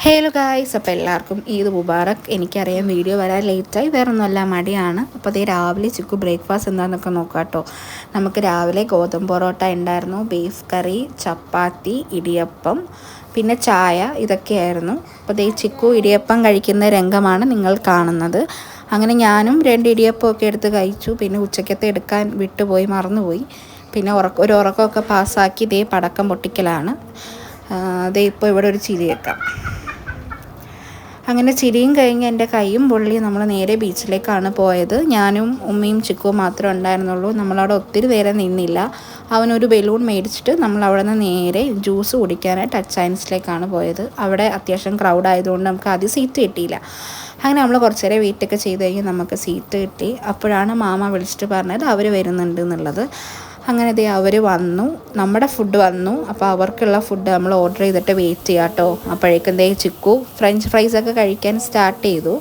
Hello guys, അപ്പോൾ എല്ലാവർക്കും ഈദ് മുബാറക്. എനിക്കറിയാം വീഡിയോ വരാൻ ലേറ്റായി, വേറെ ഒന്നുമല്ല, മടിയാണ്. അപ്പോൾ അതേ രാവിലെ ചിക്കു ബ്രേക്ക്ഫാസ്റ്റ് എന്താണെന്നൊക്കെ നോക്കാം കേട്ടോ. നമുക്ക് രാവിലെ ഗോതമ്പ് പൊറോട്ട ഉണ്ടായിരുന്നു, ബീഫ് കറി, ചപ്പാത്തി, ഇടിയപ്പം, പിന്നെ ചായ, ഇതൊക്കെയായിരുന്നു. അപ്പോൾ അതേ ചിക്കു ഇടിയപ്പം കഴിക്കുന്ന രംഗമാണ് നിങ്ങൾ കാണുന്നത്. അങ്ങനെ ഞാനും 2 ഇടിയപ്പമൊക്കെ എടുത്ത് കഴിച്ചു. പിന്നെ ഉച്ചക്കത്തെ എടുക്കാൻ വിട്ടുപോയി, മറന്നുപോയി. പിന്നെ ഒരു ഉറക്കമൊക്കെ പാസ്സാക്കി ഇതേ പടക്കം പൊട്ടിക്കലാണ്. അതേ ഇപ്പോൾ ഇവിടെ ഒരു ചിരി വെക്കാം. അങ്ങനെ ചിരിയും കഴിഞ്ഞ് എൻ്റെ കൈയും പൊള്ളി നമ്മൾ നേരെ ബീച്ചിലേക്കാണ് പോയത്. ഞാനും ഉമ്മയും ചിക്കുവും മാത്രമേ ഉണ്ടായിരുന്നുള്ളൂ. നമ്മളവിടെ ഒത്തിരി നേരം നിന്നില്ല. അവനൊരു ബലൂൺ മേടിച്ചിട്ട് നമ്മൾ അവിടെ നിന്ന് നേരെ ജ്യൂസ് കുടിക്കാനായി ടച്ച് സയൻസിലേക്കാണ് പോയത്. അവിടെ അത്യാവശ്യം ക്രൗഡ് ആയതുകൊണ്ട് നമുക്ക് ആദ്യം സീറ്റ് കിട്ടിയില്ല. അങ്ങനെ നമ്മൾ കുറച്ച് നേരം വെയിറ്റൊക്കെ ചെയ്ത് കഴിഞ്ഞ് നമുക്ക് സീറ്റ് കിട്ടി. അപ്പോഴാണ് മാമ വിളിച്ചിട്ട് പറഞ്ഞത് അവർ വരുന്നുണ്ട് എന്നുള്ളത്. അങ്ങനെ ദേ അവർ വന്നു, നമ്മുടെ ഫുഡ് വന്നു. അപ്പോൾ അവർക്കുള്ള ഫുഡ് നമ്മൾ ഓർഡർ ചെയ്തിട്ട് വെയിറ്റ് ചെയ്യാം കേട്ടോ. അപ്പോഴേക്കും ദേ ചിക്കു ഫ്രഞ്ച് ഫ്രൈസൊക്കെ കഴിക്കാൻ സ്റ്റാർട്ട് ചെയ്തു.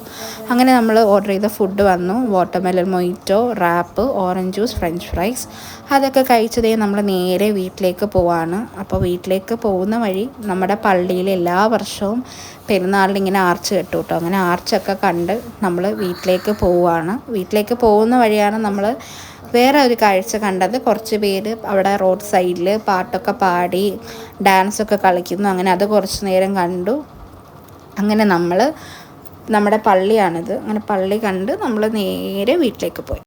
അങ്ങനെ നമ്മൾ ഓർഡർ ചെയ്ത ഫുഡ് വന്നു. Watermelon mojito, wrap, orange juice, french fries, അതൊക്കെ കഴിച്ചതേ നമ്മൾ നേരെ വീട്ടിലേക്ക് പോവാണ്. അപ്പോൾ വീട്ടിലേക്ക് പോകുന്ന വഴി നമ്മുടെ പള്ളിയിൽ എല്ലാ വർഷവും പെരുന്നാളിന് ഇങ്ങനെ ആർച്ച് കെട്ടും കേട്ടോ. അങ്ങനെ ആർച്ചൊക്കെ കണ്ട് നമ്മൾ വീട്ടിലേക്ക് പോവുകയാണ്. വീട്ടിലേക്ക് പോകുന്ന വഴിയാണ് നമ്മൾ വേറെ ഒരു കാഴ്ച കണ്ടത്. കുറച്ച് പേര് അവിടെ റോഡ് സൈഡിൽ പാട്ടൊക്കെ പാടി ഡാൻസൊക്കെ കളിക്കുന്നു. അങ്ങനെ അത് കുറച്ച് നേരം കണ്ടു. അങ്ങനെ നമ്മുടെ പള്ളിയാണിത്. അങ്ങനെ പള്ളി കണ്ട് നമ്മൾ നേരെ വീട്ടിലേക്ക് പോയി.